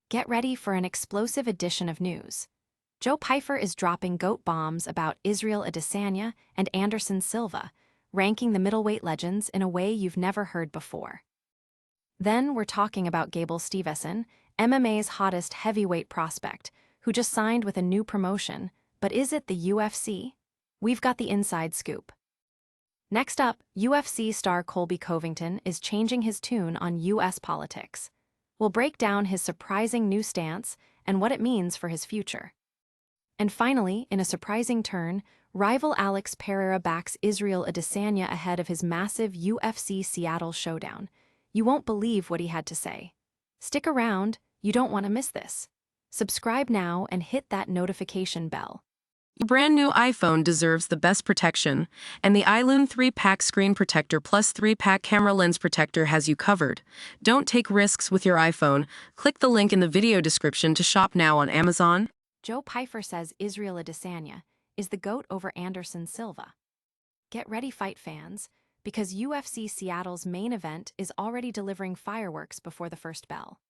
Get ready for an explosive edition of news. Joe Pyfer is dropping GOAT bombs about Israel Adesanya and Anderson Silva, ranking the middleweight legends in a way you've never heard before. Then we're talking about Gable Steveson, MMA's hottest heavyweight prospect, who just signed with a new promotion, but is it the UFC? We've got the inside scoop. Next up, UFC star Colby Covington is changing his tune on US politics. We'll break down his surprising new stance and what it means for his future. And finally, in a surprising turn, rival Alex Pereira backs Israel Adesanya ahead of his massive UFC Seattle showdown. You won't believe what he had to say. Stick around, you don't want to miss this. Subscribe now and hit that notification bell. Your brand new iPhone deserves the best protection, and the iLune 3-pack screen protector plus 3-pack camera lens protector has you covered. Don't take risks with your iPhone. Click the link in the video description to shop now on Amazon. Joe Pyfer says Israel Adesanya is the GOAT over Anderson Silva. Get ready, fight fans, because UFC Seattle's main event is already delivering fireworks before the first bell.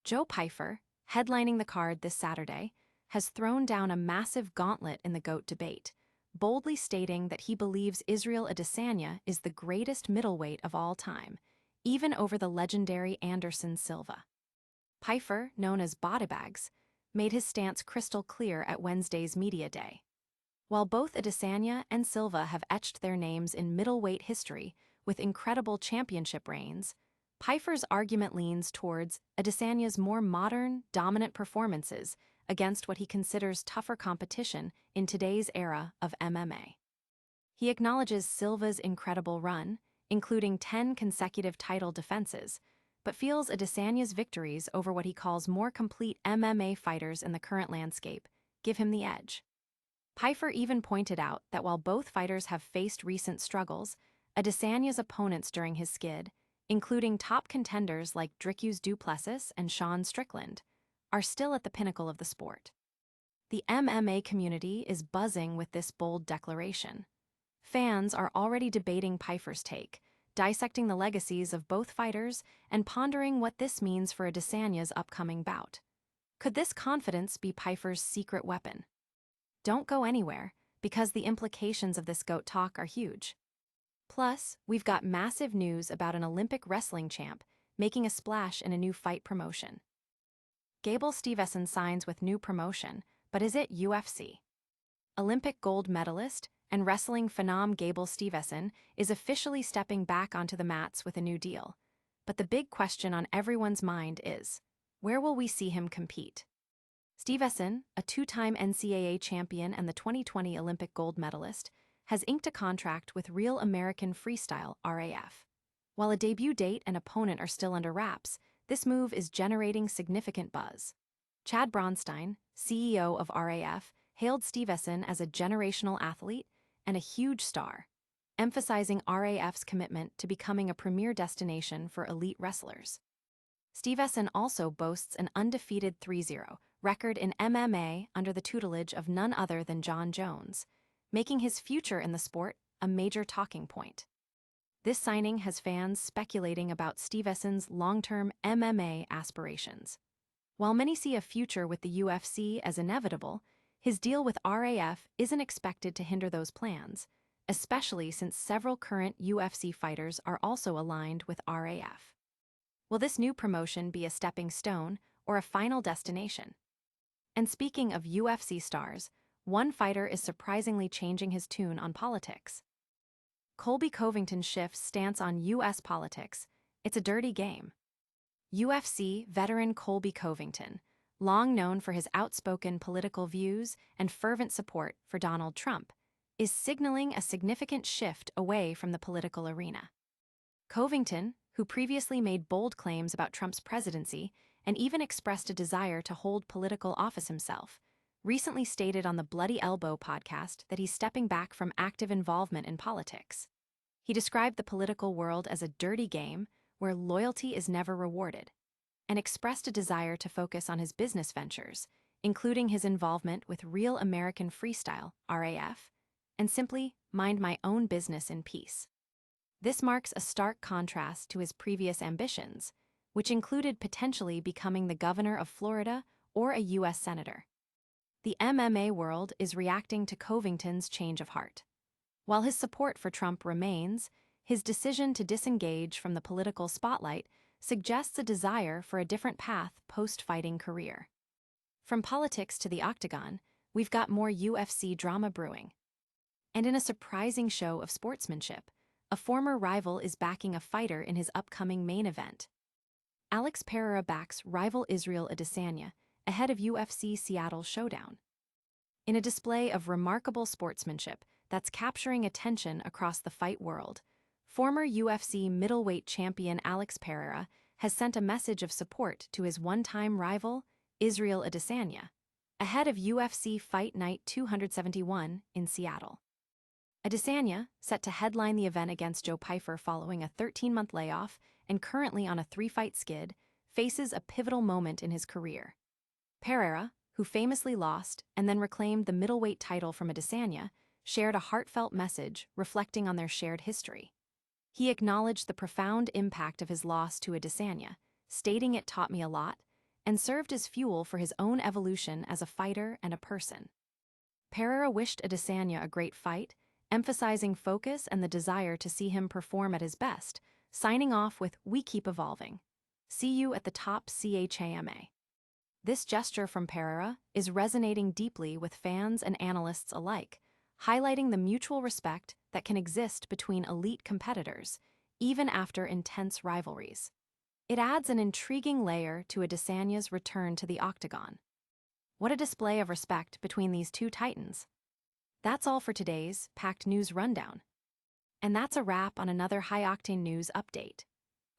Joe Pyfer, headlining the card this Saturday, has thrown down a massive gauntlet in the GOAT debate, boldly stating that he believes Israel Adesanya is the greatest middleweight of all time, even over the legendary Anderson Silva. Pyfer, known as Bodybags, made his stance crystal clear at Wednesday's media day. While both Adesanya and Silva have etched their names in middleweight history with incredible championship reigns, Pyfer's argument leans towards Adesanya's more modern, dominant performances against what he considers tougher competition in today's era of MMA. He acknowledges Silva's incredible run, including 10 consecutive title defenses, but feels Adesanya's victories over what he calls more complete MMA fighters in the current landscape give him the edge. Pyfer even pointed out that while both fighters have faced recent struggles, Adesanya's opponents during his skid, including top contenders like Dricus du Plessis and Sean Strickland, are still at the pinnacle of the sport. The MMA community is buzzing with this bold declaration. Fans are already debating Pyfer's take, dissecting the legacies of both fighters and pondering what this means for Adesanya's upcoming bout. Could this confidence be Pyfer's secret weapon? Don't go anywhere, because the implications of this GOAT talk are huge. Plus, we've got massive news about an Olympic wrestling champ making a splash in a new fight promotion. Gable Steveson signs with new promotion, but is it UFC? Olympic gold medalist and wrestling phenom Gable Steveson is officially stepping back onto the mats with a new deal. But the big question on everyone's mind is, where will we see him compete? Steveson, a two-time NCAA champion and the 2020 Olympic gold medalist, has inked a contract with Real American Freestyle, RAF. While a debut date and opponent are still under wraps, this move is generating significant buzz. Chad Bronstein, CEO of RAF, hailed Steveson as a generational athlete and a huge star, emphasizing RAF's commitment to becoming a premier destination for elite wrestlers. Steveson also boasts an undefeated 3-0 record in MMA under the tutelage of none other than Jon Jones, making his future in the sport a major talking point. This signing has fans speculating about Steveson's long-term MMA aspirations. While many see a future with the UFC as inevitable, his deal with RAF isn't expected to hinder those plans, especially since several current UFC fighters are also aligned with RAF. Will this new promotion be a stepping stone or a final destination? And speaking of UFC stars, one fighter is surprisingly changing his tune on politics. Colby Covington shifts stance on U.S. politics. It's a dirty game. UFC veteran Colby Covington, long known for his outspoken political views and fervent support for Donald Trump, is signaling a significant shift away from the political arena. Covington, who previously made bold claims about Trump's presidency and even expressed a desire to hold political office himself, recently stated on the Bloody Elbow podcast that he's stepping back from active involvement in politics. He described the political world as a dirty game where loyalty is never rewarded, and expressed a desire to focus on his business ventures, including his involvement with Real American Freestyle, RAF, and simply mind my own business in peace. This marks a stark contrast to his previous ambitions, which included potentially becoming the governor of Florida or a U.S. senator. The MMA world is reacting to Covington's change of heart. While his support for Trump remains, his decision to disengage from the political spotlight suggests a desire for a different path post-fighting career. From politics to the octagon, we've got more UFC drama brewing. And in a surprising show of sportsmanship, a former rival is backing a fighter in his upcoming main event. Alex Pereira backs rival Israel Adesanya ahead of UFC Seattle showdown. In a display of remarkable sportsmanship that's capturing attention across the fight world, former UFC middleweight champion Alex Pereira has sent a message of support to his one-time rival, Israel Adesanya, ahead of UFC Fight Night 271 in Seattle. Adesanya, set to headline the event against Joe Pyfer following a 13-month layoff and currently on a 3-fight skid, faces a pivotal moment in his career. Pereira, who famously lost and then reclaimed the middleweight title from Adesanya, shared a heartfelt message reflecting on their shared history. He acknowledged the profound impact of his loss to Adesanya, stating it taught me a lot, and served as fuel for his own evolution as a fighter and a person. Pereira wished Adesanya a great fight, emphasizing focus and the desire to see him perform at his best, signing off with, "We keep evolving. See you at the top CHAMA." This gesture from Pereira is resonating deeply with fans and analysts alike, highlighting the mutual respect that can exist between elite competitors, even after intense rivalries. It adds an intriguing layer to Adesanya's return to the octagon. What a display of respect between these two titans. That's all for today's Packed News Rundown. And that's a wrap on another high-octane news update.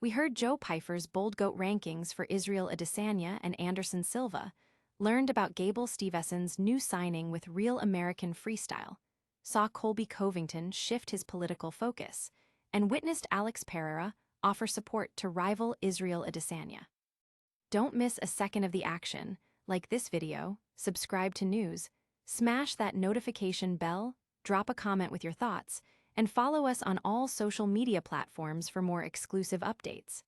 We heard Joe Pyfer's Bold GOAT rankings for Israel Adesanya and Anderson Silva, learned about Gable Steveson's new signing with Real American Freestyle, saw Colby Covington shift his political focus, and witnessed Alex Pereira offer support to rival Israel Adesanya. Don't miss a second of the action. Like this video, subscribe to news, smash that notification bell, drop a comment with your thoughts, and follow us on all social media platforms for more exclusive updates.